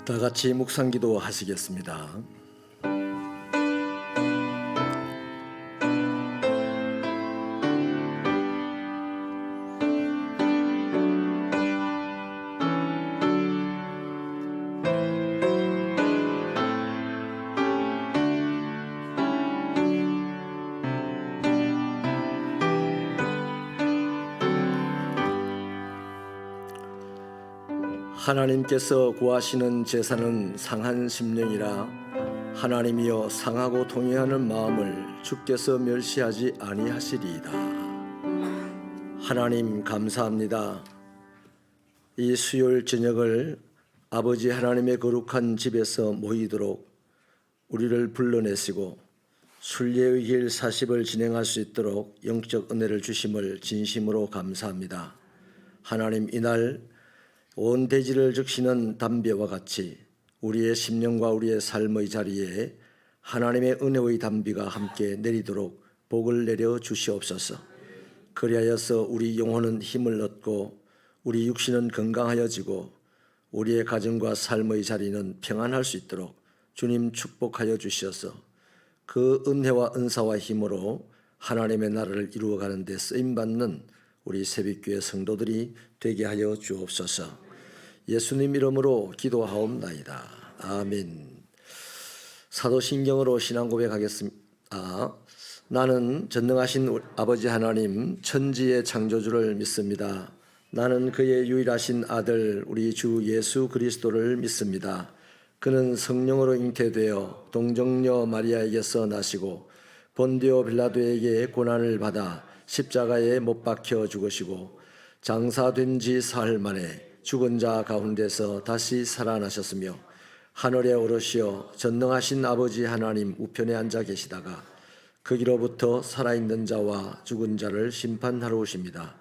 다 같이 묵상기도 하시겠습니다. 하나님께서 구하시는 제사는 상한 심령이라 하나님이여 상하고 통회하는 마음을 주께서 멸시하지 아니하시리이다. 하나님 감사합니다. 이 수요일 저녁을 아버지 하나님의 거룩한 집에서 모이도록 우리를 불러내시고 순례의 길 40을 진행할 수 있도록 영적 은혜를 주심을 진심으로 감사합니다. 하나님, 이날 온 대지를 적시는 담배와 같이 우리의 심령과 우리의 삶의 자리에 하나님의 은혜의 담비가 함께 내리도록 복을 내려 주시옵소서. 그리하여서 우리 영혼은 힘을 얻고 우리 육신은 건강하여지고 우리의 가정과 삶의 자리는 평안할 수 있도록 주님 축복하여 주셔서 그 은혜와 은사와 힘으로 하나님의 나라를 이루어가는 데 쓰임받는 우리 새벽교회 성도들이 되게 하여 주옵소서. 예수님 이름으로 기도하옵나이다. 아멘. 사도신경으로 신앙 고백하겠습니다. 나는 전능하신 아버지 하나님 천지의 창조주를 믿습니다. 나는 그의 유일하신 아들 우리 주 예수 그리스도를 믿습니다. 그는 성령으로 잉태되어 동정녀 마리아에게서 나시고 본디오 빌라도에게 고난을 받아 십자가에 못 박혀 죽으시고 장사된 지 사흘 만에 죽은 자 가운데서 다시 살아나셨으며 하늘에 오르시어 전능하신 아버지 하나님 우편에 앉아 계시다가 거기로부터 살아있는 자와 죽은 자를 심판하러 오십니다.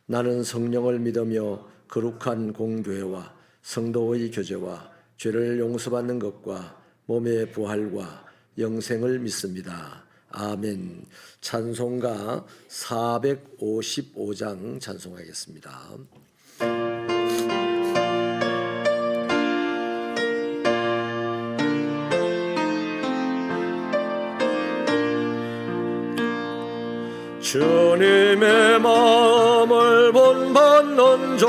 나는 성령을 믿으며 거룩한 공교회와 성도의 교제와 죄를 용서받는 것과 몸의 부활과 영생을 믿습니다. 아멘. 찬송가 455장 찬송하겠습니다. 주님의 마음을 본받는 자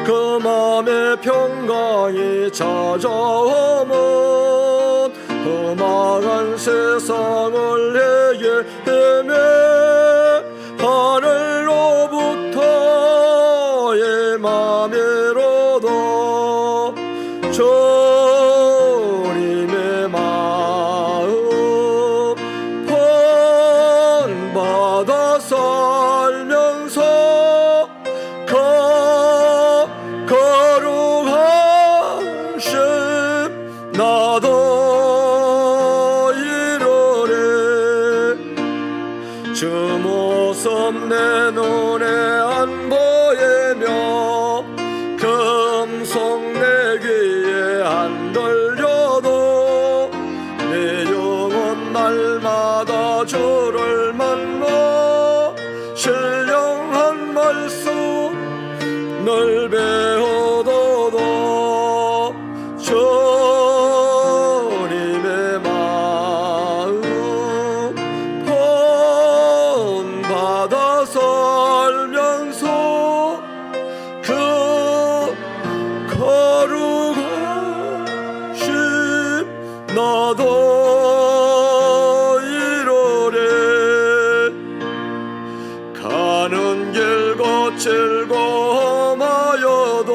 그 마음의 평강이 찾아오면 험악한 세상을 해결하며 하늘로부터의 마음으로도 주님의 마음 받아 살면서 거룩하심 나도 이루리. 주 모습 내 눈에 안 보이며 금속 내 귀에 안 들려도 내 영혼 날마다 주를 만나 신령한 말씀 늘 배우도록 주님의 마음 본받아 살면서 그 거룩하심 나도 이루리. 가는 길 거칠고 험하여도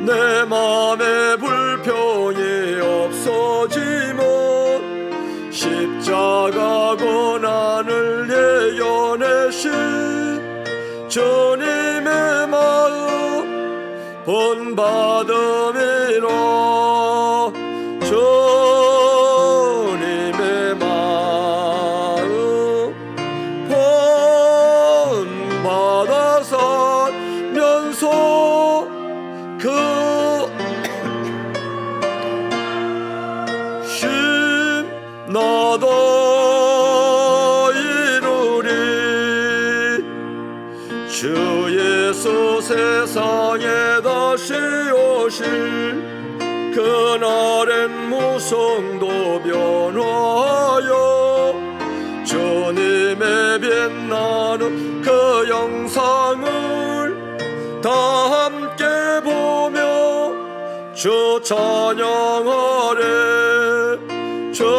내 맘에 불평이 없어지면 십자가 고난을 예견하신 주님의 마음 본받음이라. 주님의 마음 본받아 살면서 그 심 나도 이루리. 주의 주께서 세상에 다시 오실 그날엔 무성도 변화하여 주님의 빛나는 그 영상을 다 함께 보며 주 찬양하래. 주님의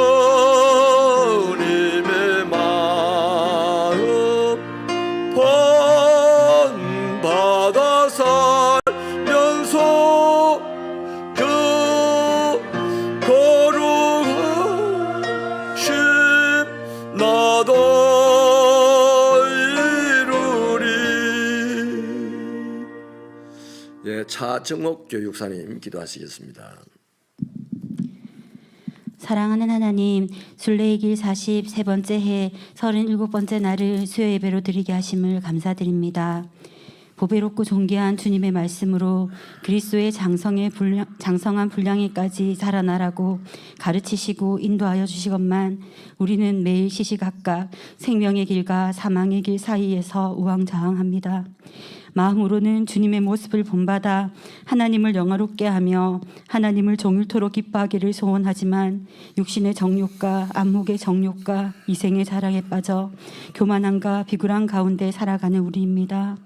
마음 본받아 살면서 그 거룩하심 나도 이루리. 예, 차정옥 교육사님 기도하시겠습니다. 사랑하는 하나님, 순례의 길 43번째 해 37번째 날을 수요 예배로 드리게 하심을 감사드립니다. 보배롭고 존귀한 주님의 말씀으로 그리스도의 장성한 분량에까지 자라나라고 가르치시고 인도하여 주시건만 우리는 매일 시시각각 생명의 길과 사망의 길 사이에서 우왕좌왕합니다. 마음으로는 주님의 모습을 본받아 하나님을 영화롭게 하며 하나님을 종일토록 기뻐하기를 소원하지만 육신의 정욕과 안목의 정욕과 이생의 자랑에 빠져 교만함과 비굴한 가운데 살아가는 우리입니다.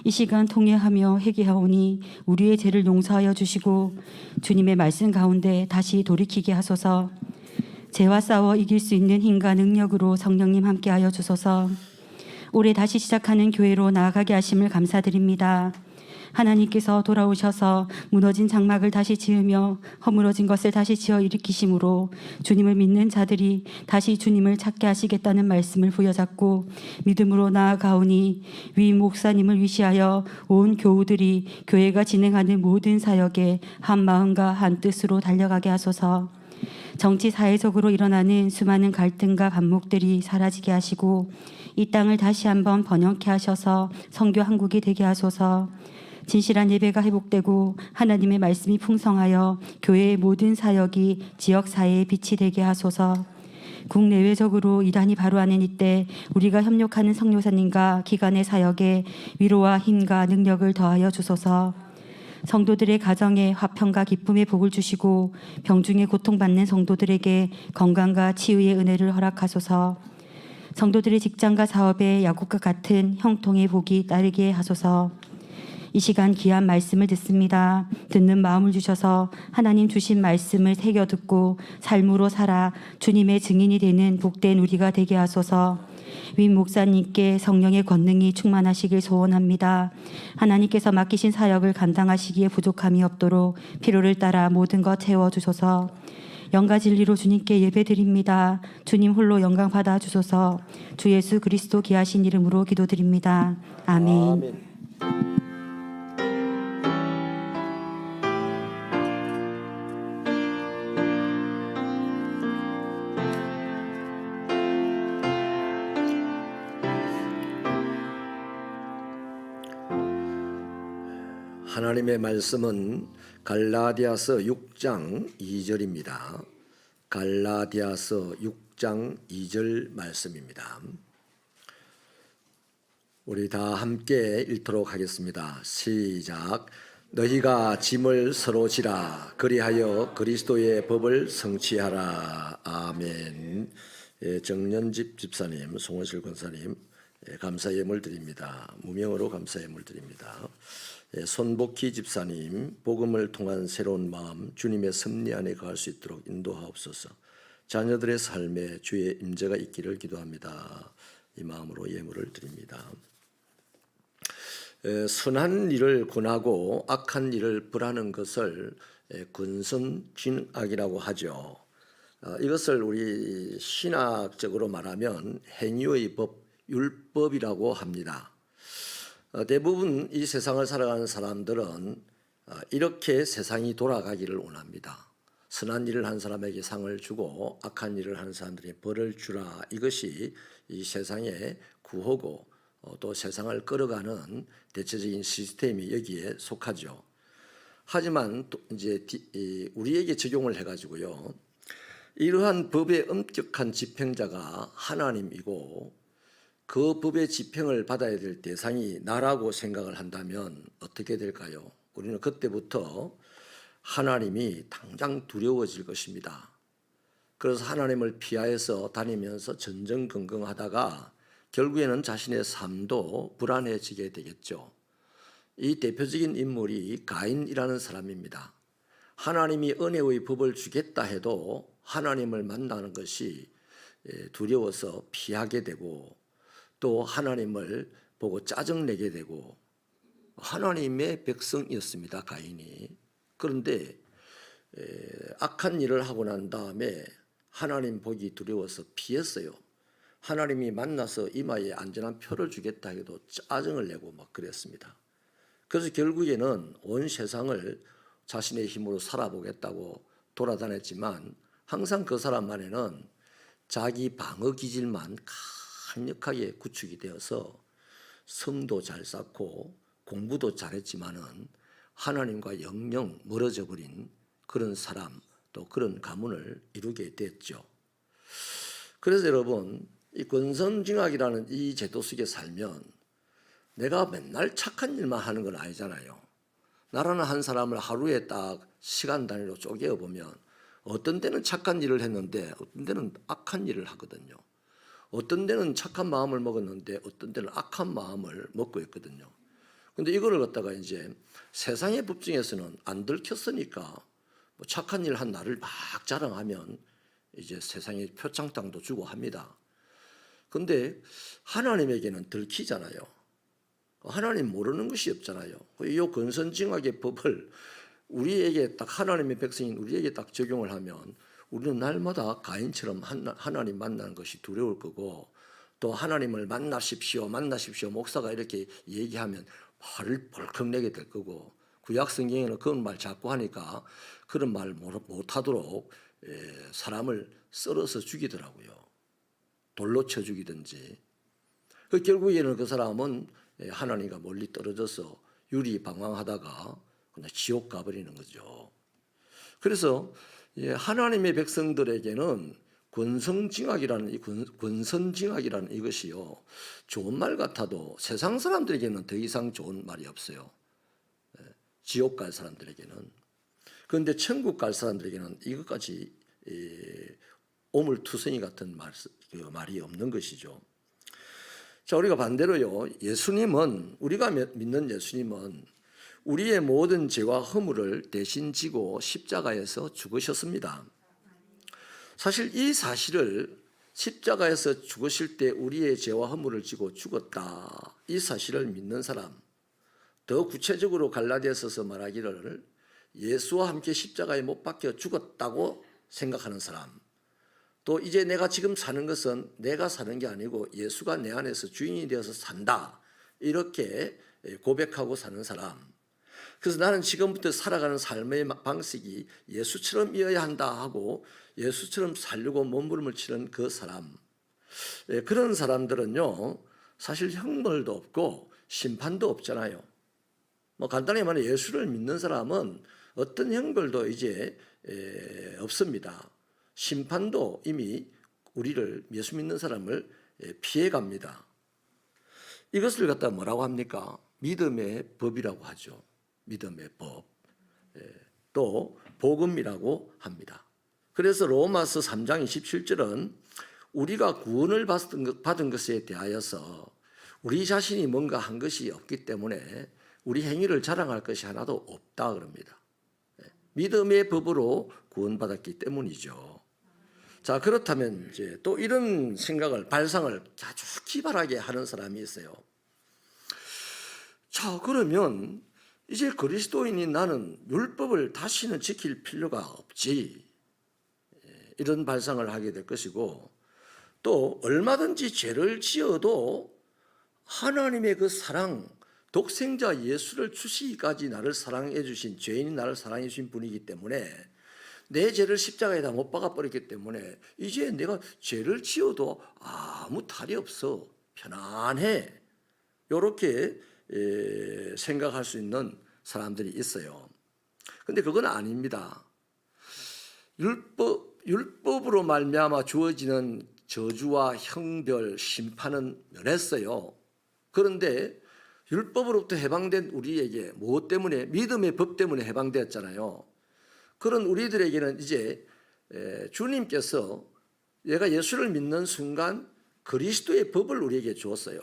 이 시간 통회하며 회개하오니 우리의 죄를 용서하여 주시고 주님의 말씀 가운데 다시 돌이키게 하소서. 죄와 싸워 이길 수 있는 힘과 능력으로 성령님 함께하여 주소서. 올해 다시 시작하는 교회로 나아가게 하심을 감사드립니다. 하나님께서 돌아오셔서 무너진 장막을 다시 지으며 허물어진 것을 다시 지어 일으키심으로 주님을 믿는 자들이 다시 주님을 찾게 하시겠다는 말씀을 부여잡고 믿음으로 나아가오니 위 목사님을 위시하여 온 교우들이 교회가 진행하는 모든 사역에 한 마음과 한 뜻으로 달려가게 하소서. 정치 사회적으로 일어나는 수많은 갈등과 반목들이 사라지게 하시고 이 땅을 다시 한번 번영케 하셔서 선교 한국이 되게 하소서. 진실한 예배가 회복되고 하나님의 말씀이 풍성하여 교회의 모든 사역이 지역사회의 빛이 되게 하소서. 국내외적으로 이단이 바로하는 이때 우리가 협력하는 성교사님과 기관의 사역에 위로와 힘과 능력을 더하여 주소서. 성도들의 가정에 화평과 기쁨의 복을 주시고 병중에 고통받는 성도들에게 건강과 치유의 은혜를 허락하소서. 성도들의 직장과 사업에 야곱과 같은 형통의 복이 따르게 하소서. 이 시간 귀한 말씀을 듣습니다. 듣는 마음을 주셔서 하나님 주신 말씀을 새겨 듣고 삶으로 살아 주님의 증인이 되는 복된 우리가 되게 하소서. 윈 목사님께 성령의 권능이 충만하시길 소원합니다. 하나님께서 맡기신 사역을 감당하시기에 부족함이 없도록 필요를 따라 모든 것 채워주소서. 영과 진리로 주님께 예배드립니다. 주님 홀로 영광 받아 주소서. 주 예수 그리스도 귀하신 이름으로 기도드립니다. 아멘. 아멘. 하나님의 말씀은 갈라디아서 6장 2절입니다. 갈라디아서 6장 2절 말씀입니다. 우리 다 함께 읽도록 하겠습니다. 시작. 너희가 짐을 서로 지라 그리하여 그리스도의 법을 성취하라. 아멘. 예, 정년집 집사님, 송원실 권사님, 예, 감사 예물 드립니다. 무명으로 감사 예물 드립니다. 예, 손복희 집사님, 복음을 통한 새로운 마음, 주님의 섭리 안에 거할 수 있도록 인도하옵소서. 자녀들의 삶에 주의 임재가 있기를 기도합니다. 이 마음으로 예물을 드립니다. 선한 일을 권하고 악한 일을 벌하는 것을 근선진악이라고 하죠. 이것을 우리 신학적으로 말하면 행위의 법, 율법이라고 합니다. 대부분 이 세상을 살아가는 사람들은 이렇게 세상이 돌아가기를 원합니다. 선한 일을 한 사람에게 상을 주고 악한 일을 하는 사람들에게 벌을 주라. 이것이 이 세상의 구호고 또 세상을 끌어가는 대체적인 시스템이 여기에 속하죠. 하지만 또 이제 우리에게 적용을 해가지고요, 이러한 법의 엄격한 집행자가 하나님이고 그 법의 집행을 받아야 될 대상이 나라고 생각을 한다면 어떻게 될까요? 우리는 그때부터 하나님이 당장 두려워질 것입니다. 그래서 하나님을 피하여서 다니면서 전전긍긍하다가 결국에는 자신의 삶도 불안해지게 되겠죠. 이 대표적인 인물이 가인이라는 사람입니다. 하나님이 은혜의 법을 주겠다 해도 하나님을 만나는 것이 두려워서 피하게 되고 또 하나님을 보고 짜증내게 되고 하나님의 백성이었습니다. 가인이. 그런데 악한 일을 하고 난 다음에 하나님 보기 두려워서 피했어요. 하나님이 만나서 이마에 안전한 표를 주겠다 해도 짜증을 내고 막 그랬습니다. 그래서 결국에는 온 세상을 자신의 힘으로 살아보겠다고 돌아다녔지만 항상 그 사람 안에는 자기 방어 기질만 강력하게 구축이 되어서 성도 잘 쌓고 공부도 잘했지만은 하나님과 영영 멀어져 버린 그런 사람 또 그런 가문을 이루게 됐죠. 그래서 여러분 이 권선징악이라는 이 제도 속에 살면 내가 맨날 착한 일만 하는 건 아니잖아요. 나라는 한 사람을 하루에 딱 시간 단위로 쪼개어 보면 어떤 때는 착한 일을 했는데 어떤 때는 악한 일을 하거든요. 어떤 때는 착한 마음을 먹었는데 어떤 때는 악한 마음을 먹고 있거든요. 근데 이거를 갖다가 이제 세상의 법 중에서는 안 들켰으니까 뭐 착한 일 한 나를 막 자랑하면 이제 세상에 표창장도 주고 합니다. 근데 하나님에게는 들키잖아요. 하나님 모르는 것이 없잖아요. 이 권선징악의 법을 우리에게 딱 하나님의 백성인 우리에게 딱 적용을 하면 우리는 날마다 가인처럼 하나님 만나는 것이 두려울 거고 또 하나님을 만나십시오 목사가 이렇게 얘기하면 화를 벌컥 내게 될 거고 구약 성경에는 그런 말 자꾸 하니까 그런 말 못하도록 사람을 썰어서 죽이더라고요. 돌로 쳐 죽이든지. 결국에는 그 사람은 하나님과 멀리 떨어져서 유리방황하다가 그냥 지옥 가버리는 거죠. 그래서 하나님의 백성들에게는 권선징악이라는 이것이요 좋은 말 같아도 세상 사람들에게는 더 이상 좋은 말이 없어요. 지옥 갈 사람들에게는. 그런데 천국 갈 사람들에게는 이것까지 오물투성이 같은 말이 없는 것이죠. 자, 우리가 반대로요 우리가 믿는 예수님은 우리의 모든 죄와 허물을 대신 지고 십자가에서 죽으셨습니다. 사실 이 사실을 십자가에서 죽으실 때 우리의 죄와 허물을 지고 죽었다. 이 사실을 믿는 사람, 더 구체적으로 갈라디아서서 말하기를 예수와 함께 십자가에 못 박혀 죽었다고 생각하는 사람, 또 이제 내가 지금 사는 것은 내가 사는 게 아니고 예수가 내 안에서 주인이 되어서 산다. 이렇게 고백하고 사는 사람. 그래서 나는 지금부터 살아가는 삶의 방식이 예수처럼이어야 한다 하고 예수처럼 살려고 몸부림을 치는 그 사람. 그런 사람들은요 사실 형벌도 없고 심판도 없잖아요. 뭐 간단히 말해 예수를 믿는 사람은 어떤 형벌도 이제 없습니다. 심판도 이미 우리를 예수 믿는 사람을 피해갑니다. 이것을 갖다 뭐라고 합니까? 믿음의 법이라고 하죠. 믿음의 법. 또 복음이라고 합니다. 그래서 로마서 3장 27절은 우리가 구원을 받은 것에 대하여서 우리 자신이 뭔가 한 것이 없기 때문에 우리 행위를 자랑할 것이 하나도 없다 그럽니다. 믿음의 법으로 구원받았기 때문이죠. 자, 그렇다면 이제 또 이런 발상을 아주 기발하게 하는 사람이 있어요. 자, 그러면 이제 그리스도인인 나는 율법을 다시는 지킬 필요가 없지. 이런 발상을 하게 될 것이고 또 얼마든지 죄를 지어도 하나님의 그 사랑, 독생자 예수를 주시기까지 나를 사랑해 주신 죄인이 나를 사랑해 주신 분이기 때문에 내 죄를 십자가에다 못 박아버렸기 때문에 이제 내가 죄를 지어도 아무 탈이 없어. 편안해. 이렇게 생각할 수 있는 사람들이 있어요. 그런데 그건 아닙니다. 율법으로 말미암아 주어지는 저주와 형벌, 심판은 면했어요. 그런데 율법으로부터 해방된 우리에게 무엇 때문에? 믿음의 법 때문에 해방되었잖아요. 그런 우리들에게는 이제 주님께서 얘가 예수를 믿는 순간 그리스도의 법을 우리에게 주었어요.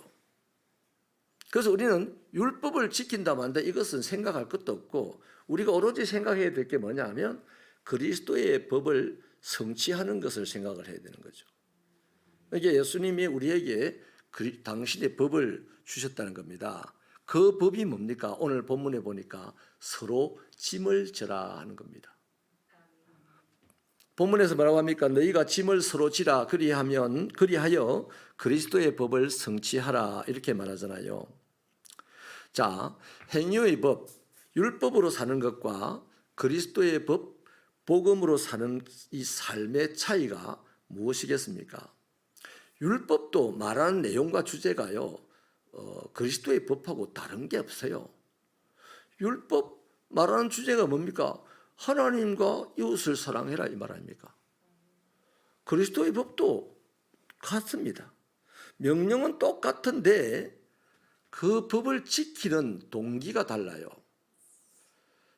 그래서 우리는 율법을 지킨다 만다 이것은 생각할 것도 없고 우리가 오로지 생각해야 될 게 뭐냐 하면 그리스도의 법을 성취하는 것을 생각을 해야 되는 거죠. 이게 예수님이 우리에게 당신의 법을 주셨다는 겁니다. 그 법이 뭡니까? 오늘 본문에 보니까 서로 짐을 져라 하는 겁니다. 본문에서 뭐라고 합니까? 너희가 짐을 서로 지라 그리하여 그리스도의 법을 성취하라 이렇게 말하잖아요. 자, 행위의 법, 율법으로 사는 것과 그리스도의 법, 복음으로 사는 이 삶의 차이가 무엇이겠습니까? 율법도 말하는 내용과 주제가요, 그리스도의 법하고 다른 게 없어요. 율법 말하는 주제가 뭡니까? 하나님과 이웃을 사랑해라 이 말 아닙니까? 그리스도의 법도 같습니다. 명령은 똑같은데 그 법을 지키는 동기가 달라요.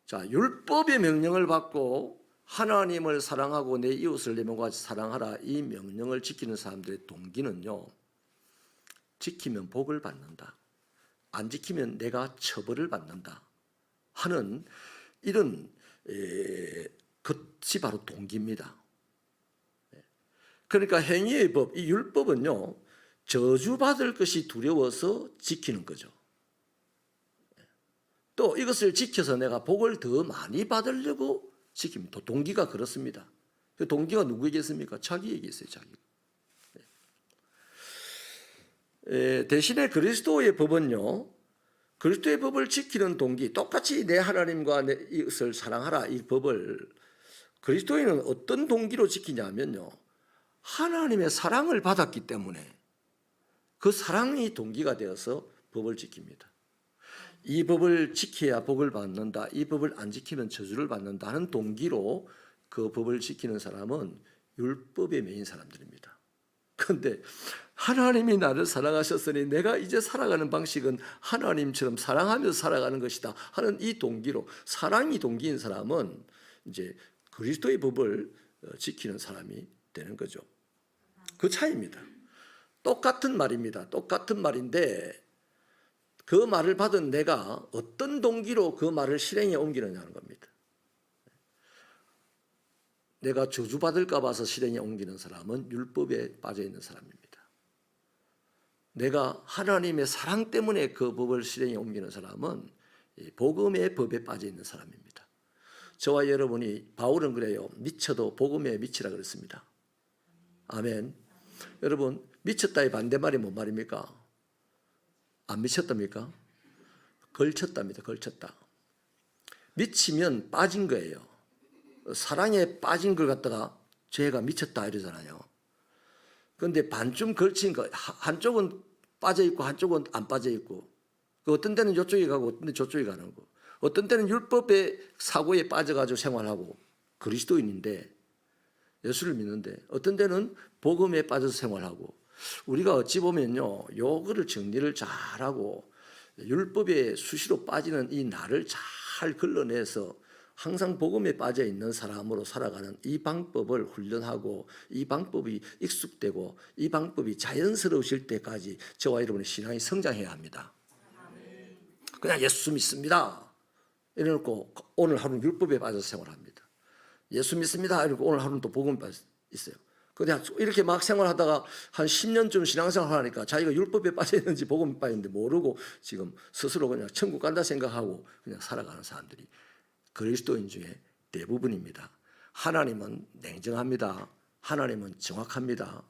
자, 율법의 명령을 받고 하나님을 사랑하고 내 이웃을 내 몸과 같이 사랑하라 이 명령을 지키는 사람들의 동기는요, 지키면 복을 받는다, 안 지키면 내가 처벌을 받는다 하는 이런 것이 바로 동기입니다. 그러니까 행위의 법, 이 율법은요, 저주받을 것이 두려워서 지키는 거죠. 또 이것을 지켜서 내가 복을 더 많이 받으려고 지킵니다. 동기가 그렇습니다. 그 동기가 누구에게있습니까? 자기에게 있어요. 자기가. 대신에 그리스도의 법은요, 그리스도의 법을 지키는 동기, 똑같이 내 하나님과 내 이웃을 사랑하라 이 법을 그리스도인은 어떤 동기로 지키냐면요, 하나님의 사랑을 받았기 때문에 그 사랑이 동기가 되어서 법을 지킵니다. 이 법을 지켜야 복을 받는다, 이 법을 안 지키면 저주를 받는다 하는 동기로 그 법을 지키는 사람은 율법에 매인 사람들입니다. 그런데 하나님이 나를 사랑하셨으니 내가 이제 살아가는 방식은 하나님처럼 사랑하면서 살아가는 것이다 하는 이 동기로, 사랑이 동기인 사람은 이제 그리스도의 법을 지키는 사람이 되는 거죠. 그 차이입니다. 똑같은 말입니다. 똑같은 말인데 그 말을 받은 내가 어떤 동기로 그 말을 실행에 옮기느냐는 겁니다. 내가 저주받을까 봐서 실행에 옮기는 사람은 율법에 빠져 있는 사람입니다. 내가 하나님의 사랑 때문에 그 법을 실행에 옮기는 사람은 복음의 법에 빠져 있는 사람입니다. 저와 여러분이, 바울은 그래요. 미쳐도 복음에 미치라 그랬습니다. 아멘. 여러분, 미쳤다의 반대말이 뭔 말입니까? 안 미쳤답니까? 걸쳤답니다. 걸쳤다. 미치면 빠진 거예요. 사랑에 빠진 걸 갖다가 죄가 미쳤다 이러잖아요. 그런데 반쯤 걸친 거, 한쪽은 빠져 있고 한쪽은 안 빠져 있고, 어떤 때는 이쪽에 가고 어떤 때는 저쪽에 가는 거, 어떤 때는 율법의 사고에 빠져가지고 생활하고 그리스도인인데 예수를 믿는데, 어떤 때는 복음에 빠져서 생활하고, 우리가 어찌 보면요, 요거를 정리를 잘하고 율법에 수시로 빠지는 이 나를 잘 걸러내서 항상 복음에 빠져 있는 사람으로 살아가는 이 방법을 훈련하고 이 방법이 익숙되고 이 방법이 자연스러우실 때까지 저와 여러분의 신앙이 성장해야 합니다. 그냥 예수 믿습니다 이래놓고 오늘 하루는 율법에 빠져서 생활합니다. 예수 믿습니다 이러고 오늘 하루는 또 복음에 빠져 있어요. 그냥 이렇게 막 생활하다가 한 10년쯤 신앙생활 하니까 자기가 율법에 빠져 있는지 복음에 빠져 있는지 모르고 지금 스스로 그냥 천국 간다 생각하고 그냥 살아가는 사람들이 그리스도인 중에 대부분입니다. 하나님은 냉정합니다. 하나님은 정확합니다.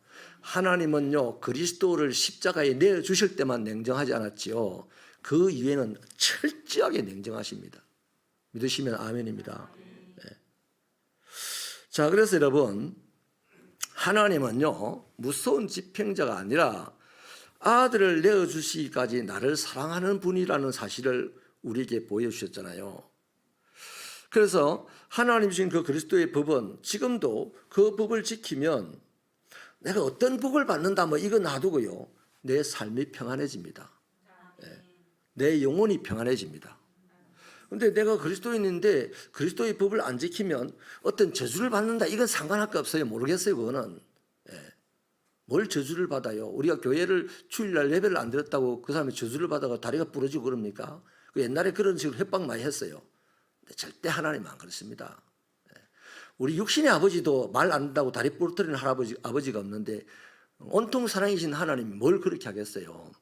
하나님은요, 그리스도를 십자가에 내어주실 때만 냉정하지 않았지요, 그 이후에는 철저하게 냉정하십니다. 믿으시면 아멘입니다. 네. 자, 그래서 여러분, 하나님은요, 무서운 집행자가 아니라 아들을 내어주시기까지 나를 사랑하는 분이라는 사실을 우리에게 보여주셨잖아요. 그래서 하나님 주신 그 그리스도의 법은 지금도 그 법을 지키면 내가 어떤 복을 받는다 뭐 이거 놔두고요. 내 삶이 평안해집니다. 내 영혼이 평안해집니다. 근데 내가 그리스도인인데 그리스도의 법을 안 지키면 어떤 저주를 받는다 이건 상관할 거 없어요. 모르겠어요. 그거는. 뭘 저주를 받아요? 우리가 교회를 주일날 예배를 안 드렸다고 그 사람이 저주를 받아가 다리가 부러지고 그럽니까? 그 옛날에 그런 식으로 협박 많이 했어요. 근데 절대 하나님은 안 그렇습니다. 우리 육신의 아버지도 말 안 듣는다고 다리 부러뜨리는 아버지가 없는데 온통 사랑이신 하나님이 뭘 그렇게 하겠어요?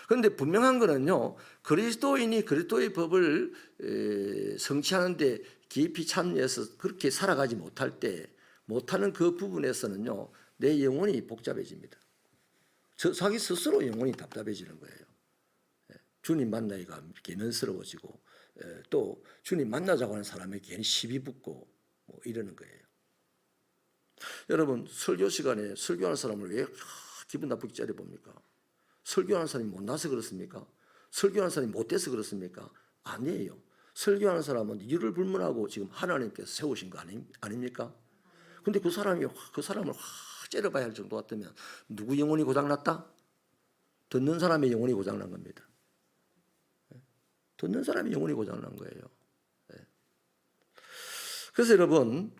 그런데 분명한 거는요, 그리스도인이 그리스도의 법을 성취하는데 깊이 참여해서 그렇게 살아가지 못할 때, 못하는 그 부분에서는요, 내 영혼이 복잡해집니다. 자기 스스로 영혼이 답답해지는 거예요. 주님 만나기가 개면스러워지고, 또 주님 만나자고 하는 사람에게 괜히 시비 붙고 뭐 이러는 거예요. 여러분, 설교 시간에 설교하는 사람을 왜 기분 나쁘게 째려봅니까? 설교하는 사람이 못나서 그렇습니까? 설교하는 사람이 못돼서 그렇습니까? 아니에요. 설교하는 사람은 이를 불문하고 지금 하나님께서 세우신 거 아닙니까? 근데 그 사람을 확 째려봐야 할 정도 같으면 누구 영혼이 고장났다? 듣는 사람의 영혼이 고장난 겁니다. 듣는 사람의 영혼이 고장난 거예요. 그래서 여러분,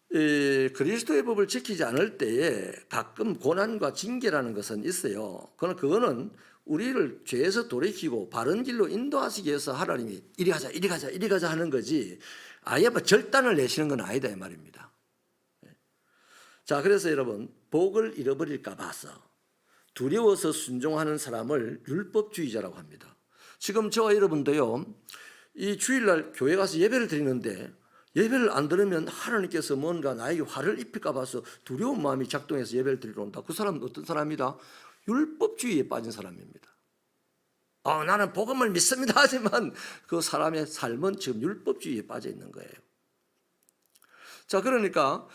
그리스도의 법을 지키지 않을 때에 가끔 고난과 징계라는 것은 있어요. 그러나 그거는 우리를 죄에서 돌이키고 바른 길로 인도하시기 위해서 하나님이 이리 가자, 이리 가자, 이리 가자 하는 거지 아예 뭐 절단을 내시는 건 아니다 이 말입니다. 자, 그래서 여러분, 복을 잃어버릴까 봐서 두려워서 순종하는 사람을 율법주의자라고 합니다. 지금 저와 여러분도요, 이 주일날 교회 가서 예배를 드리는데 예배를 안 들으면 하나님께서 뭔가 나에게 화를 입힐까 봐서 두려운 마음이 작동해서 예배를 드리러 온다. 그 사람은 어떤 사람이다? 율법주의에 빠진 사람입니다. 나는 복음을 믿습니다 하지만 그 사람의 삶은 지금 율법주의에 빠져 있는 거예요. 자, 그러니까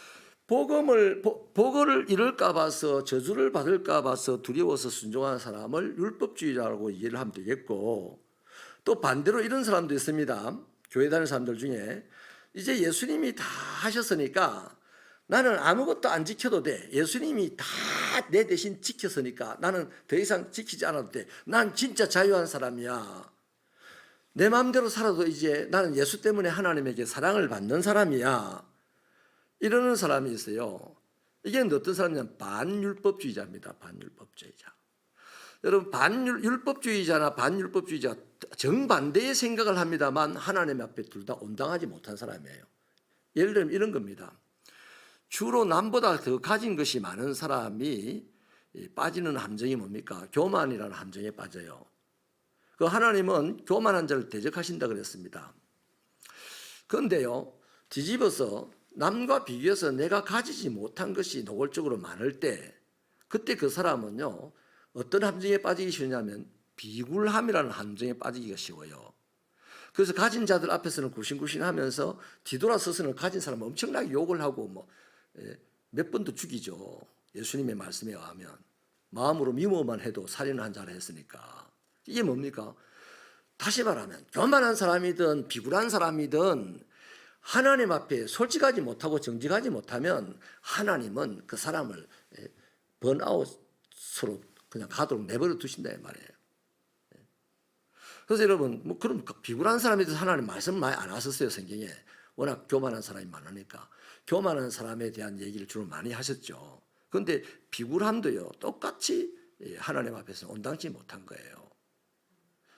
복을 잃을까 봐서 저주를 받을까 봐서 두려워서 순종하는 사람을 율법주의자라고 이해를 하면 되겠고, 또 반대로 이런 사람도 있습니다. 교회 다니는 사람들 중에 이제 예수님이 다 하셨으니까 나는 아무것도 안 지켜도 돼. 예수님이 다 내 대신 지켰으니까 나는 더 이상 지키지 않아도 돼. 난 진짜 자유한 사람이야. 내 마음대로 살아도 이제 나는 예수 때문에 하나님에게 사랑을 받는 사람이야. 이러는 사람이 있어요. 이게 어떤 사람이냐면 반율법주의자입니다. 반율법주의자. 여러분, 율법주의자나 반율법주의자 정반대의 생각을 합니다만 하나님 앞에 둘 다 온당하지 못한 사람이에요. 예를 들면 이런 겁니다. 주로 남보다 더 가진 것이 많은 사람이 빠지는 함정이 뭡니까? 교만이라는 함정에 빠져요. 그 하나님은 교만한 자를 대적하신다 그랬습니다. 그런데요, 뒤집어서 남과 비교해서 내가 가지지 못한 것이 노골적으로 많을 때 그때 그 사람은요, 어떤 함정에 빠지기 쉬우냐면 비굴함이라는 함정에 빠지기가 쉬워요. 그래서 가진 자들 앞에서는 굴신굴신하면서 뒤돌아서서는 가진 사람은 엄청나게 욕을 하고 몇 번도 죽이죠. 예수님의 말씀에 의하면 마음으로 미워만 해도 살인을 한 자를 했으니까. 이게 뭡니까? 다시 말하면 교만한 사람이든 비굴한 사람이든 하나님 앞에 솔직하지 못하고 정직하지 못하면 하나님은 그 사람을 번아웃으로 그냥 가도록 내버려 두신다 이 말이에요. 그래서 여러분, 그럼 비굴한 사람에 대해서 하나님 말씀 많이 안 하셨어요, 성경에. 워낙 교만한 사람이 많으니까. 교만한 사람에 대한 얘기를 주로 많이 하셨죠. 그런데 비굴함도요, 똑같이 하나님 앞에서 온당치 못한 거예요.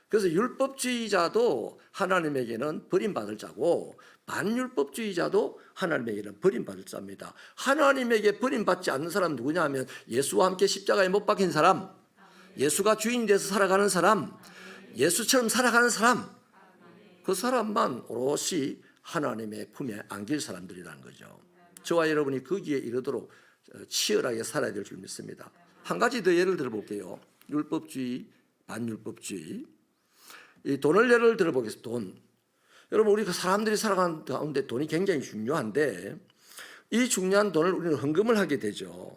그래서 율법주의자도 하나님에게는 버림받을 자고 반율법주의자도 하나님에게는 버림받을 자입니다. 하나님에게 버림받지 않는 사람은 누구냐 하면 예수와 함께 십자가에 못 박힌 사람, 예수가 주인이 돼서 살아가는 사람, 예수처럼 살아가는 사람, 그 사람만 오롯이 하나님의 품에 안길 사람들이라는 거죠. 저와 여러분이 거기에 이르도록 치열하게 살아야 될 줄 믿습니다. 한 가지 더 예를 들어볼게요. 율법주의, 반율법주의. 이 돈을 예를 들어보겠습니다. 돈. 여러분, 우리 사람들이 살아가는 가운데 돈이 굉장히 중요한데 이 중요한 돈을 우리는 헌금을 하게 되죠.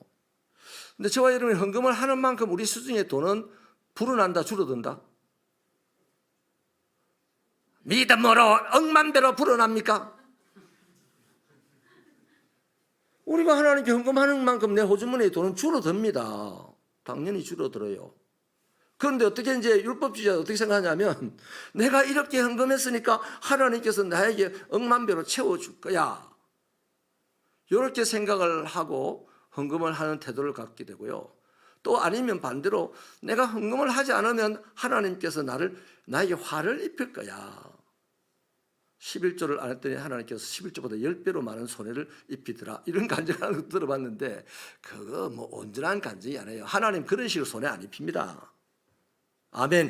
근데 저와 여러분이 헌금을 하는 만큼 우리 수중에 돈은 불어난다, 줄어든다? 믿음으로 억만배로 불어납니까? 우리가 하나님께 헌금하는 만큼 내 호주머니에 돈은 줄어듭니다. 당연히 줄어들어요. 그런데 어떻게 이제 율법주의자 어떻게 생각하냐면 내가 이렇게 헌금했으니까 하나님께서 나에게 억만배로 채워줄 거야. 이렇게 생각을 하고 헌금을 하는 태도를 갖게 되고요. 또 아니면 반대로 내가 헌금을 하지 않으면 하나님께서 나에게 화를 입힐 거야. 11조를 안 했더니 하나님께서 11조보다 10배로 많은 손해를 입히더라. 이런 간증을 하는 거 들어봤는데 그거 뭐 온전한 간증이 아니에요. 하나님 그런 식으로 손해 안 입힙니다. 아멘.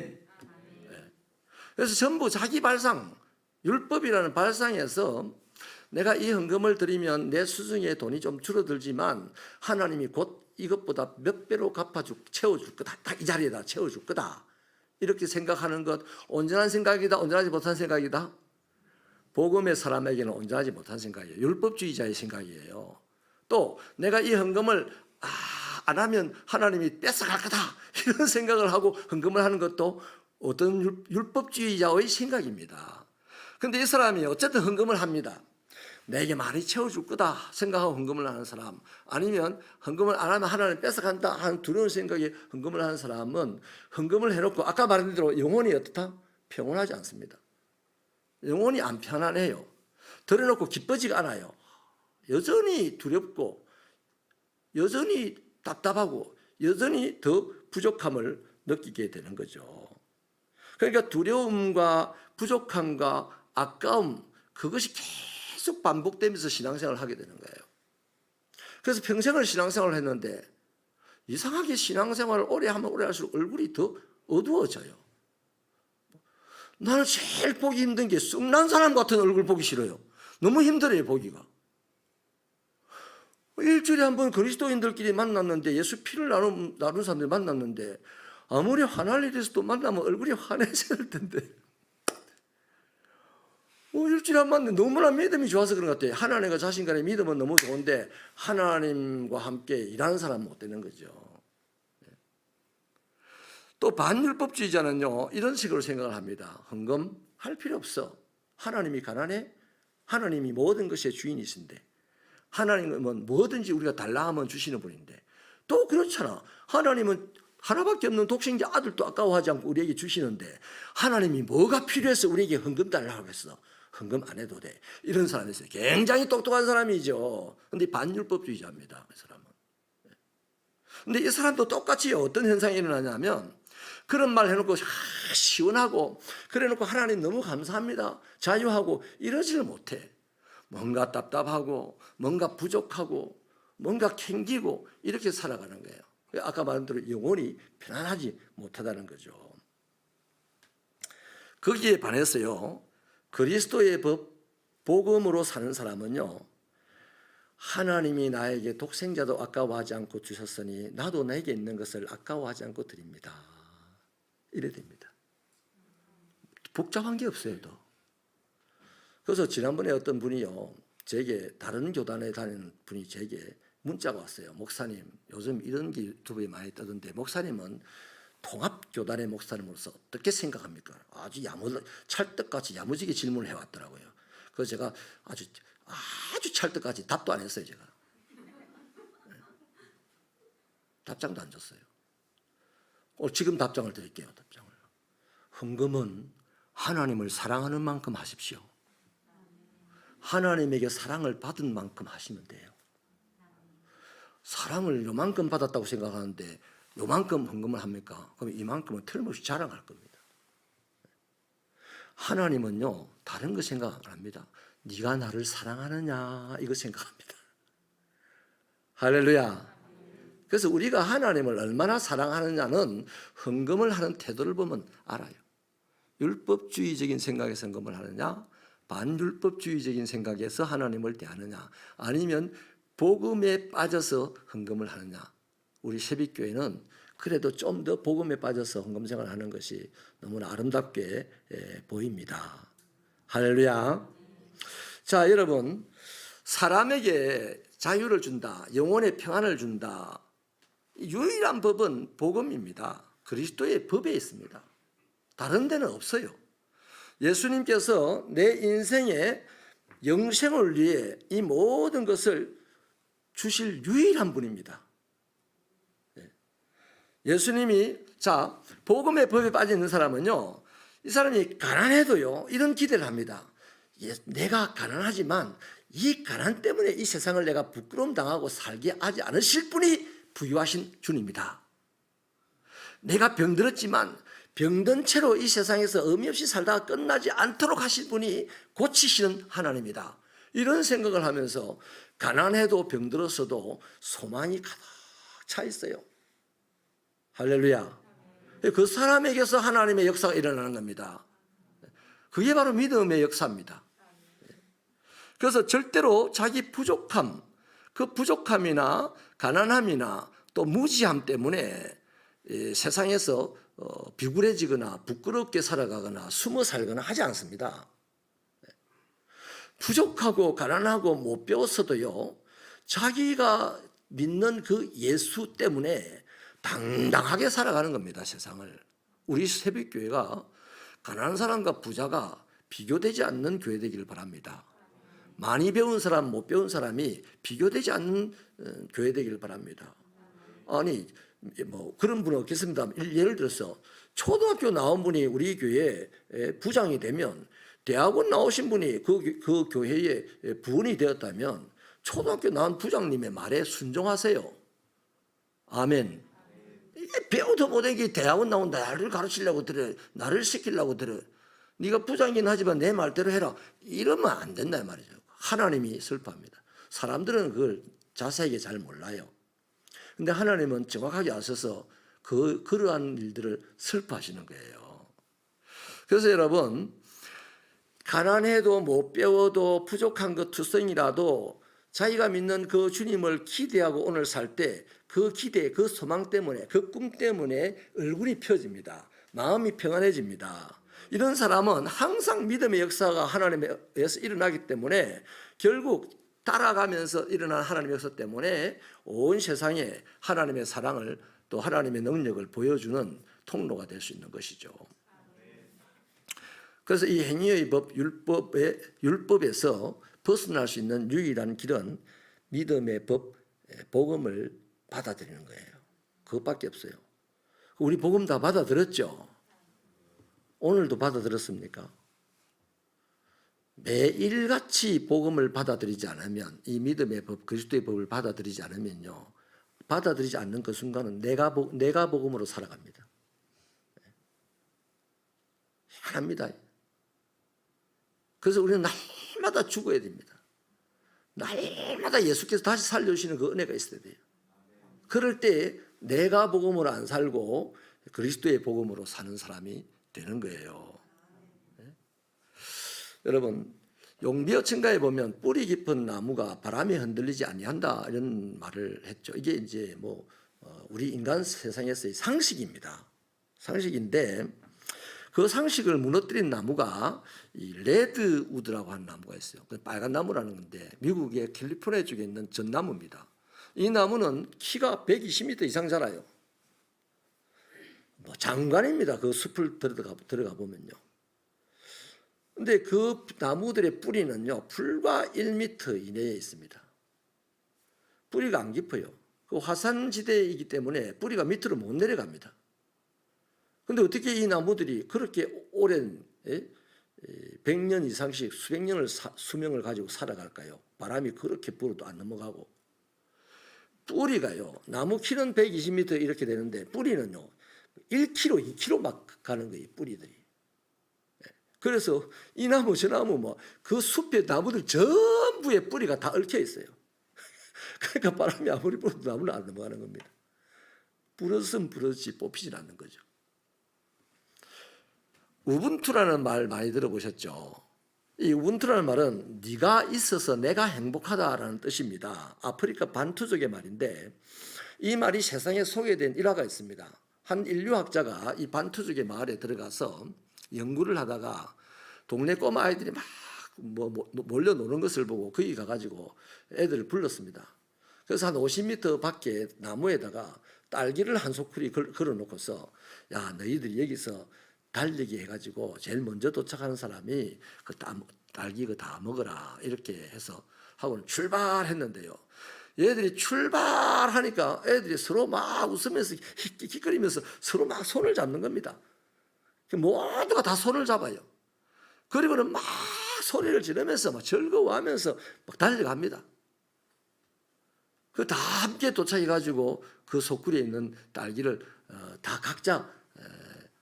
네. 그래서 전부 자기 발상, 율법이라는 발상에서 내가 이 헌금을 드리면 내 수중에 돈이 좀 줄어들지만 하나님이 곧 이것보다 몇 배로 채워줄 거다. 딱 이 자리에다 채워줄 거다. 이렇게 생각하는 것 온전한 생각이다. 온전하지 못한 생각이다. 복음의 사람에게는 온전하지 못한 생각이에요. 율법주의자의 생각이에요. 또 내가 이 헌금을 안 하면 하나님이 뺏어갈 거다. 이런 생각을 하고 헌금을 하는 것도 어떤 율법주의자의 생각입니다. 그런데 이 사람이 어쨌든 헌금을 합니다. 내게 많이 채워줄 거다 생각하고 헌금을 하는 사람, 아니면 헌금을 안 하면 하나님 뺏어간다 하는 두려운 생각에 헌금을 하는 사람은 헌금을 해놓고 아까 말한 대로 영혼이 어떻다? 평온하지 않습니다. 영혼이 안 편안해요. 들어놓고 기뻐지가 않아요. 여전히 두렵고 여전히 답답하고 여전히 더 부족함을 느끼게 되는 거죠. 그러니까 두려움과 부족함과 아까움, 그것이 계속 반복되면서 신앙생활을 하게 되는 거예요. 그래서 평생을 신앙생활을 했는데 이상하게 신앙생활을 오래 하면 오래 할수록 얼굴이 더 어두워져요. 나는 제일 보기 힘든 게 쑥난 사람 같은 얼굴 보기 싫어요. 너무 힘들어요, 보기가. 일주일에 한 번 그리스도인들끼리 만났는데, 예수 피를 나눈 사람들 만났는데, 아무리 화날 일이 있어도 만나면 얼굴이 환해져야 될 텐데. 일주일에 한 번 만났는데 너무나 믿음이 좋아서 그런 것 같아요. 하나님과 자신 간의 믿음은 너무 좋은데 하나님과 함께 일하는 사람은 못 되는 거죠. 또 반율법주의자는요, 이런 식으로 생각을 합니다. 헌금 할 필요 없어. 하나님이 가난해? 하나님이 모든 것의 주인이신데, 하나님은 뭐든지 우리가 달라 하면 주시는 분인데, 또 그렇잖아. 하나님은 하나밖에 없는 독생자 아들도 아까워하지 않고 우리에게 주시는데 하나님이 뭐가 필요해서 우리에게 헌금 달라고 했어? 헌금 안 해도 돼. 이런 사람이 있어요. 굉장히 똑똑한 사람이죠. 그런데 반율법주의자입니다, 이 사람은. 근데 이 사람도 똑같이 어떤 현상이 일어나냐면, 그런 말 해놓고 시원하고 그래놓고 하나님 너무 감사합니다, 자유하고 이러지를 못해. 뭔가 답답하고 뭔가 부족하고 뭔가 캥기고 이렇게 살아가는 거예요. 아까 말한 대로 영혼이 편안하지 못하다는 거죠. 거기에 반해서요, 그리스도의 법, 복음으로 사는 사람은요, 하나님이 나에게 독생자도 아까워하지 않고 주셨으니 나도 내게 있는 것을 아까워하지 않고 드립니다. 이래 됩니다. 복잡한 게 없어요, 더. 그래서 지난번에 어떤 분이요, 제게, 다른 교단에 다니는 분이 제게 문자가 왔어요. 목사님, 요즘 이런 게 유튜브에 많이 뜨던데 목사님은 통합교단의 목사님으로서 어떻게 생각합니까? 아주 찰떡같이 야무지게 질문을 해왔더라고요. 그래서 제가 아주 찰떡같이 답도 안 했어요, 제가. 답장도 안 줬어요. 지금 답장을 드릴게요, 답장을. 헌금은 하나님을 사랑하는 만큼 하십시오. 하나님에게 사랑을 받은 만큼 하시면 돼요. 사랑을 요만큼 받았다고 생각하는데 요만큼 헌금을 합니까? 그럼 이만큼은 틀림없이 자랑할 겁니다. 하나님은요, 다른 거 생각 안 합니다. 네가 나를 사랑하느냐, 이거 생각합니다. 할렐루야. 그래서 우리가 하나님을 얼마나 사랑하느냐는 헌금을 하는 태도를 보면 알아요. 율법주의적인 생각에서 헌금을 하느냐, 반율법주의적인 생각에서 하나님을 대하느냐, 아니면 복음에 빠져서 헌금을 하느냐. 우리 새빛교회는 그래도 좀 더 복음에 빠져서 헌금 생활을 하는 것이 너무나 아름답게 보입니다. 할렐루야. 자, 여러분, 사람에게 자유를 준다, 영혼의 평안을 준다, 유일한 법은 복음입니다. 그리스도의 법에 있습니다. 다른 데는 없어요. 예수님께서 내 인생의 영생을 위해 이 모든 것을 주실 유일한 분입니다. 예수님이 복음의 법에 빠져 있는 사람은요, 이 사람이 가난해도요 이런 기대를 합니다. 내가 가난하지만 이 가난 때문에 이 세상을 내가 부끄러움 당하고 살게 하지 않으실 분이 부유하신 주님이다. 내가 병들었지만 병든 채로 이 세상에서 의미 없이 살다가 끝나지 않도록 하실 분이 고치시는 하나님이다. 이런 생각을 하면서 가난해도 병들었어도 소망이 가득 차 있어요. 할렐루야. 그 사람에게서 하나님의 역사가 일어나는 겁니다. 그게 바로 믿음의 역사입니다. 그래서 절대로 자기 부족함, 그 부족함이나 가난함이나 또 무지함 때문에 세상에서 비굴해지거나 부끄럽게 살아가거나 숨어 살거나 하지 않습니다. 부족하고 가난하고 못 배웠어도요, 자기가 믿는 그 예수 때문에 당당하게 살아가는 겁니다, 세상을. 우리 새벽교회가 가난한 사람과 부자가 비교되지 않는 교회 되기를 바랍니다. 많이 배운 사람, 못 배운 사람이 비교되지 않는 교회 되기를 바랍니다. 아니, 그런 분은 없겠습니다. 예를 들어서 초등학교 나온 분이 우리 교회에 부장이 되면 대학원 나오신 분이 그 교회의 부원이 되었다면 초등학교 나온 부장님의 말에 순종하세요. 아멘. 배우도 못한 게 대학원 나온 나를 가르치려고 들어, 나를 시키려고 들어. 네가 부장이긴 하지만 내 말대로 해라. 이러면 안 된다 말이죠. 하나님이 슬퍼합니다. 사람들은 그걸 자세하게 잘 몰라요. 근데 하나님은 정확하게 아셔서 그러한 일들을 슬퍼하시는 거예요. 그래서 여러분, 가난해도 못 배워도 부족한 것 투성이라도 자기가 믿는 그 주님을 기대하고 오늘 살 때 그 기대, 그 소망 때문에, 그 꿈 때문에 얼굴이 펴집니다. 마음이 평안해집니다. 이런 사람은 항상 믿음의 역사가 하나님에 의해서 일어나기 때문에 결국 따라가면서 일어난 하나님의 역사 때문에 온 세상에 하나님의 사랑을 또 하나님의 능력을 보여주는 통로가 될 수 있는 것이죠. 그래서 이 행위의 법, 율법에서 벗어날 수 있는 유일한 길은 믿음의 법, 복음을 받아들이는 거예요. 그것밖에 없어요. 우리 복음 다 받아들였죠? 오늘도 받아들였습니까? 매일같이 복음을 받아들이지 않으면, 이 믿음의 법, 그리스도의 법을 받아들이지 않으면요, 받아들이지 않는 그 순간은 내가 복음으로 살아갑니다. 희한합니다. 그래서 우리는 날마다 죽어야 됩니다. 날마다 예수께서 다시 살려주시는 그 은혜가 있어야 돼요. 그럴 때 내가 복음으로 안 살고 그리스도의 복음으로 사는 사람이 되는 거예요. 네? 여러분, 용비어천가에 보면 뿌리 깊은 나무가 바람에 흔들리지 아니한다 이런 말을 했죠. 이게 이제 우리 인간 세상에서의 상식입니다. 상식인데 그 상식을 무너뜨린 나무가 이 레드우드라고 하는 나무가 있어요. 빨간 나무라는 건데 미국의 캘리포니아 쪽에 있는 전나무입니다. 이 나무는 키가 120m 이상 자라요. 장관입니다. 그 숲을 들어가 보면요. 근데 그 나무들의 뿌리는요, 불과 1m 이내에 있습니다. 뿌리가 안 깊어요. 그 화산지대이기 때문에 뿌리가 밑으로 못 내려갑니다. 근데 어떻게 이 나무들이 그렇게 오랜 100년 이상씩 수백 년을 수명을 가지고 살아갈까요? 바람이 그렇게 불어도 안 넘어가고. 뿌리가요, 나무 키는 120m 이렇게 되는데 뿌리는요 1km, 2km 막 가는 거예요, 뿌리들이. 그래서 이 나무 저 나무 그 숲의 나무들 전부에 뿌리가 다 얽혀 있어요. 그러니까 바람이 아무리 불어도 나무는 안 넘어가는 겁니다. 부러졌으면 부러졌지 뽑히질 않는 거죠. 우분투라는 말 많이 들어보셨죠? 이 우분투라는 말은 네가 있어서 내가 행복하다라는 뜻입니다. 아프리카 반투족의 말인데 이 말이 세상에 소개된 일화가 있습니다. 한 인류학자가 이 반투족의 마을에 들어가서 연구를 하다가 동네 꼬마 아이들이 막 몰려 노는 것을 보고 거기 가가지고 애들을 불렀습니다. 그래서 한 50m 밖에 나무에다가 딸기를 한 소쿠리 걸어놓고서 야, 너희들이 여기서 달리기 해가지고 제일 먼저 도착하는 사람이 그 딸기 이거 다 먹어라 이렇게 해서 하고는 출발했는데요. 얘들이 출발하니까 애들이 서로 막 웃으면서 킥킥거리면서 서로 막 손을 잡는 겁니다. 모두가 다 손을 잡아요. 그리고는 막 소리를 지르면서 막 즐거워하면서 막 달려갑니다. 그 다 함께 도착해가지고 그 소쿠리에 있는 딸기를 다 각자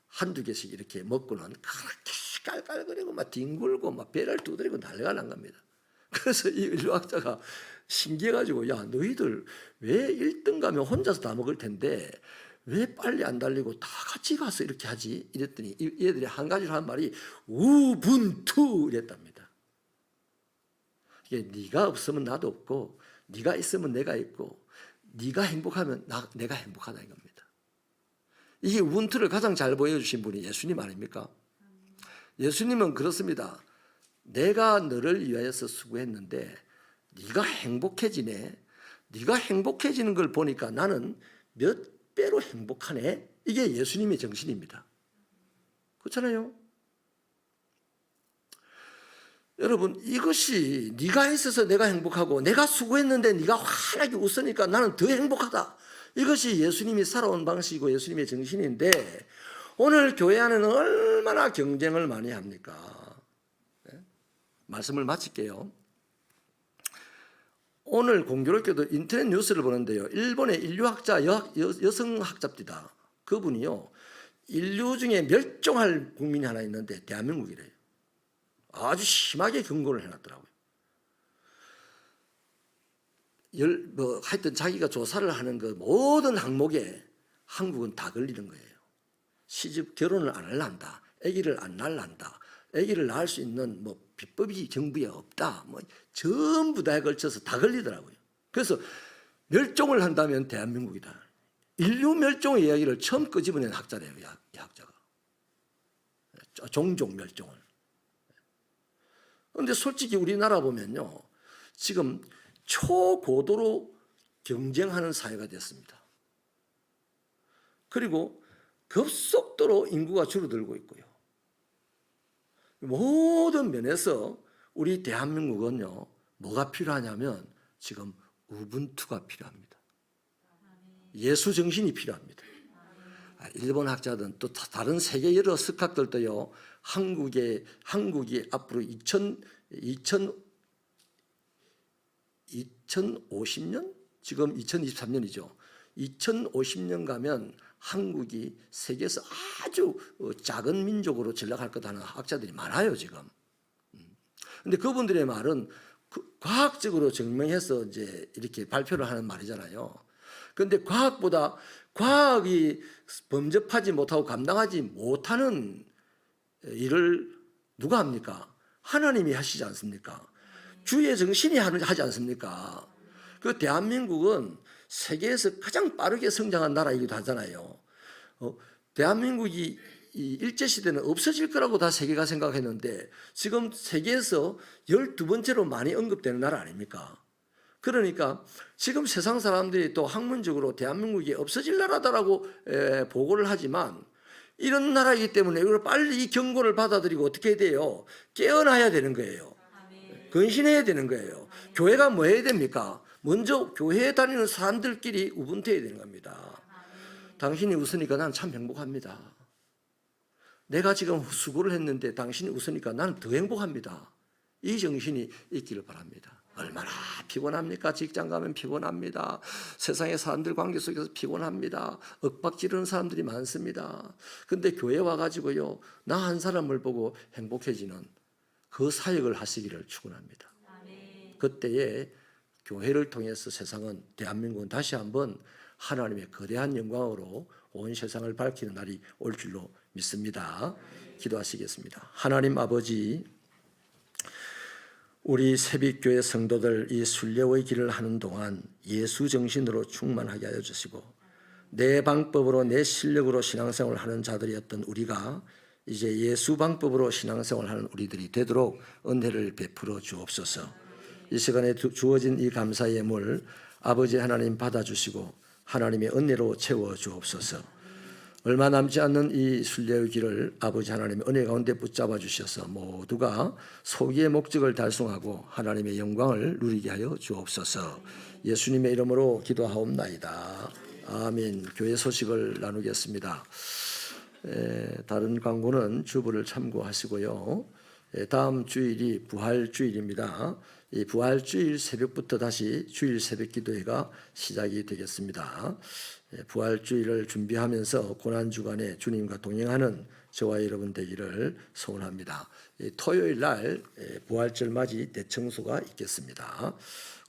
한두 개씩 이렇게 먹고는 그렇게 깔깔거리고 막 뒹굴고 막 배를 두드리고 난리가 난 겁니다. 그래서 이 인류학자가 신기해가지고 야 너희들 왜 1등 가면 혼자서 다 먹을 텐데 왜 빨리 안 달리고 다 같이 가서 이렇게 하지? 이랬더니 얘들이 한 가지로 한 말이 우분투 이랬답니다. 이게 네가 없으면 나도 없고 네가 있으면 내가 있고 네가 행복하면 내가 행복하다 이겁니다. 이게 우분투를 가장 잘 보여주신 분이 예수님 아닙니까? 예수님은 그렇습니다. 내가 너를 위하여서 수고했는데 네가 행복해지네. 네가 행복해지는 걸 보니까 나는 몇 배로 행복하네. 이게 예수님의 정신입니다. 그렇잖아요. 여러분 이것이 네가 있어서 내가 행복하고 내가 수고했는데 네가 환하게 웃으니까 나는 더 행복하다. 이것이 예수님이 살아온 방식이고 예수님의 정신인데 오늘 교회 안에는 얼마나 경쟁을 많이 합니까? 네? 말씀을 마칠게요. 오늘 공교롭게도 인터넷 뉴스를 보는데요. 일본의 인류학자 여성학자입니다. 그분이요. 인류 중에 멸종할 국민이 하나 있는데 대한민국이래요. 아주 심하게 경고를 해놨더라고요. 하여튼 자기가 조사를 하는 그 모든 항목에 한국은 다 걸리는 거예요. 시집 결혼을 안 할란다. 아기를 안 낳을란다. 아기를 낳을 수 있는 뭐 비법이 정부에 없다. 뭐 전부 다에 걸쳐서 다 걸리더라고요. 그래서 멸종을 한다면 대한민국이다. 인류 멸종의 이야기를 처음 끄집어낸 학자래요. 이 학자가. 종종 멸종을. 그런데 솔직히 우리나라 보면요. 지금 초고도로 경쟁하는 사회가 됐습니다. 그리고 급속도로 인구가 줄어들고 있고요. 모든 면에서 우리 대한민국은요. 뭐가 필요하냐면 지금 우분투가 필요합니다. 예수 정신이 필요합니다. 일본 학자든 또 다른 세계 여러 석학들도요. 한국이 앞으로 2050년? 지금 2023년이죠. 2050년 가면 한국이 세계에서 아주 작은 민족으로 전락할 거다는 학자들이 많아요, 지금. 근데 그분들의 말은 과학적으로 증명해서 이제 이렇게 발표를 하는 말이잖아요. 그런데 과학이 범접하지 못하고 감당하지 못하는 일을 누가 합니까? 하나님이 하시지 않습니까? 주의 정신이 하지 않습니까? 그 대한민국은 세계에서 가장 빠르게 성장한 나라이기도 하잖아요. 대한민국이 일제시대는 없어질 거라고 다 세계가 생각했는데 지금 세계에서 12번째로 많이 언급되는 나라 아닙니까? 그러니까 지금 세상 사람들이 또 학문적으로 대한민국이 없어질 나라다라고 보고를 하지만 이런 나라이기 때문에 이걸 빨리 이 경고를 받아들이고 어떻게 해야 돼요? 깨어나야 되는 거예요. 근신해야 되는 거예요. 교회가 뭐 해야 됩니까? 먼저 교회에 다니는 사람들끼리 우분투해야 되는 겁니다. 당신이 웃으니까 난 참 행복합니다. 내가 지금 수고를 했는데 당신이 웃으니까 나는 더 행복합니다. 이 정신이 있기를 바랍니다. 얼마나 피곤합니까? 직장 가면 피곤합니다. 세상의 사람들 관계 속에서 피곤합니다. 윽박 지르는 사람들이 많습니다. 근데 교회 와가지고요, 나 한 사람을 보고 행복해지는 그 사역을 하시기를 축원합니다. 그때에 교회를 통해서 세상은, 대한민국은 다시 한번 하나님의 거대한 영광으로 온 세상을 밝히는 날이 올 줄로 믿습니다. 기도하시겠습니다. 하나님 아버지, 우리 새빛교회 성도들 이 순례의 길을 하는 동안 예수 정신으로 충만하게 하여 주시고 내 방법으로 내 실력으로 신앙생활을 하는 자들이었던 우리가 이제 예수 방법으로 신앙생활을 하는 우리들이 되도록 은혜를 베풀어 주옵소서. 이 시간에 주어진 이 감사의 예물 아버지 하나님 받아주시고 하나님의 은혜로 채워 주옵소서. 얼마 남지 않는 이 순례의 길을 아버지 하나님의 은혜 가운데 붙잡아 주셔서 모두가 소기의 목적을 달성하고 하나님의 영광을 누리게 하여 주옵소서. 예수님의 이름으로 기도하옵나이다. 아멘. 교회 소식을 나누겠습니다. 다른 광고는 주보를 참고하시고요. 다음 주일이 부활주일입니다. 이 부활주일 새벽부터 다시 주일 새벽 기도회가 시작이 되겠습니다. 부활주일을 준비하면서 고난주간에 주님과 동행하는 저와 여러분 되기를 소원합니다. 토요일 날 부활절 맞이 대청소가 있겠습니다.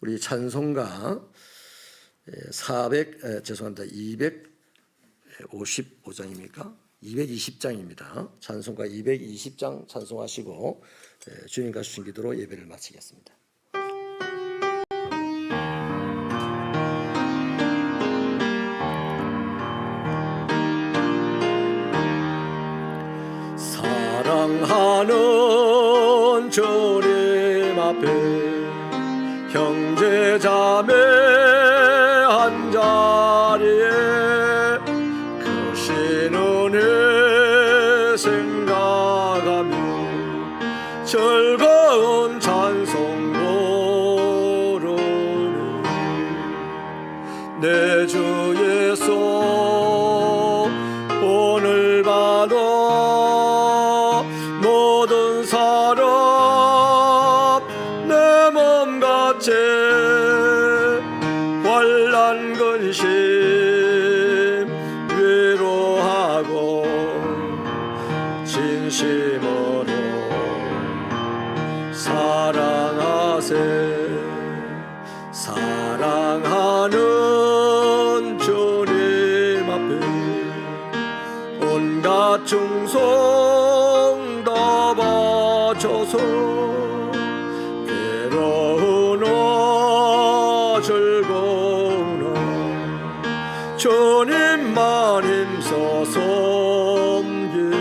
우리 찬송가 255장입니까? 220장입니다. 찬송가 220장 찬송하시고 주님과 주신 기도로 예배를 마치겠습니다. 사랑하는 주님 앞에 형제 자매 한 자리에 크신 은혜 생각하며 즐거운 찬송 부르니 내 주 예수 오늘 받아 모든 사람 내 몸같이 환난 근심 위로하고 진심으로 사랑하세. 사랑하는 주님 앞에 온갖 충성 다 바쳐서 괴로우나 즐거우나 주님만 힘써 섬기리.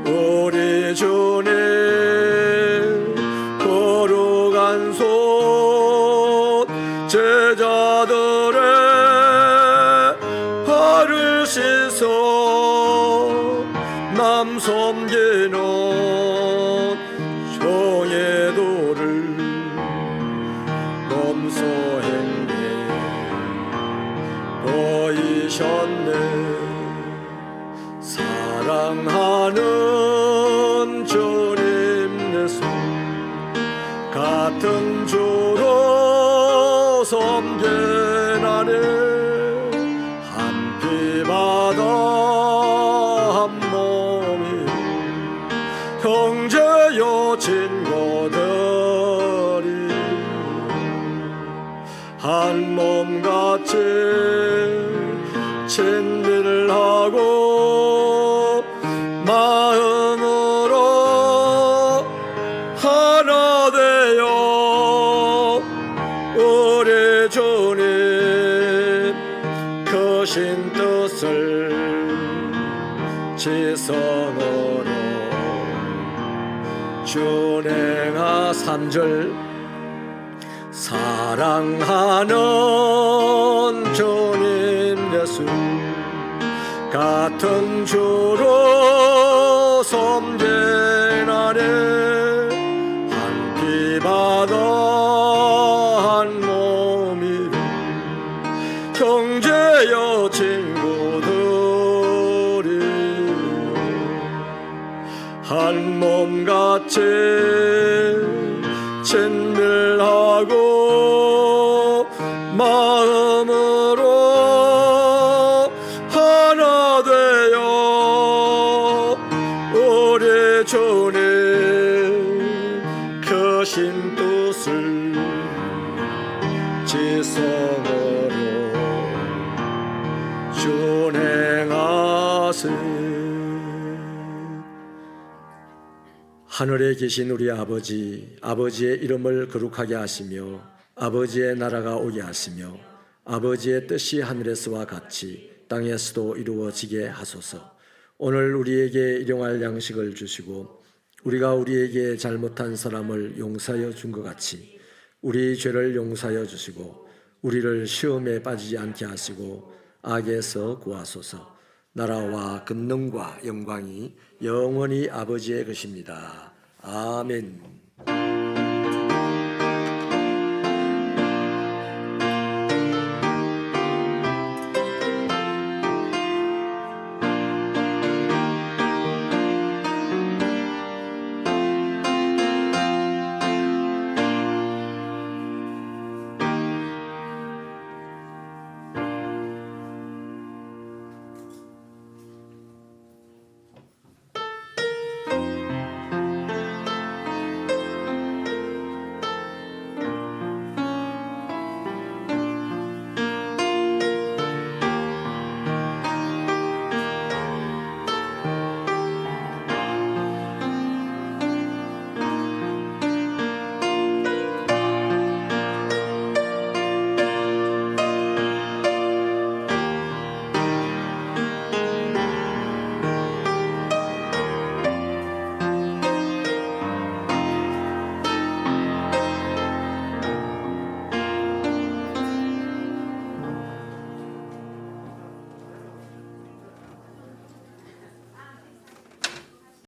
우리 주님 거룩한 손 제자들의 발을 씻어 남 섬기는 종의 도를 범소행에 보이셨네. 사랑하는 주님 예수 같은 주로 섬겨나네. 한 피바다 한 몸이 형제여 친구들이 한 몸같이 친밀하고 마음으로 하나 되어 우리 주님 크신 뜻을 지성으로 준행하. 3절 사랑하는 주님 예수 같은 주로 섬겨나네. 한 피바다 한 몸이로 형제여 친구들이 한 몸같이 친밀하고 마음으로 하나 되어 우리 주님 크신 뜻을 지성으로 준행하세. 하늘에 계신 우리 아버지, 아버지의 이름을 거룩하게 하시며 아버지의 나라가 오게 하시며 아버지의 뜻이 하늘에서와 같이 땅에서도 이루어지게 하소서. 오늘 우리에게 일용할 양식을 주시고 우리가 우리에게 잘못한 사람을 용서하여 준 것 같이 우리 죄를 용서하여 주시고 우리를 시험에 빠지지 않게 하시고 악에서 구하소서. 나라와 권능과 영광이 영원히 아버지의 것입니다. 아멘.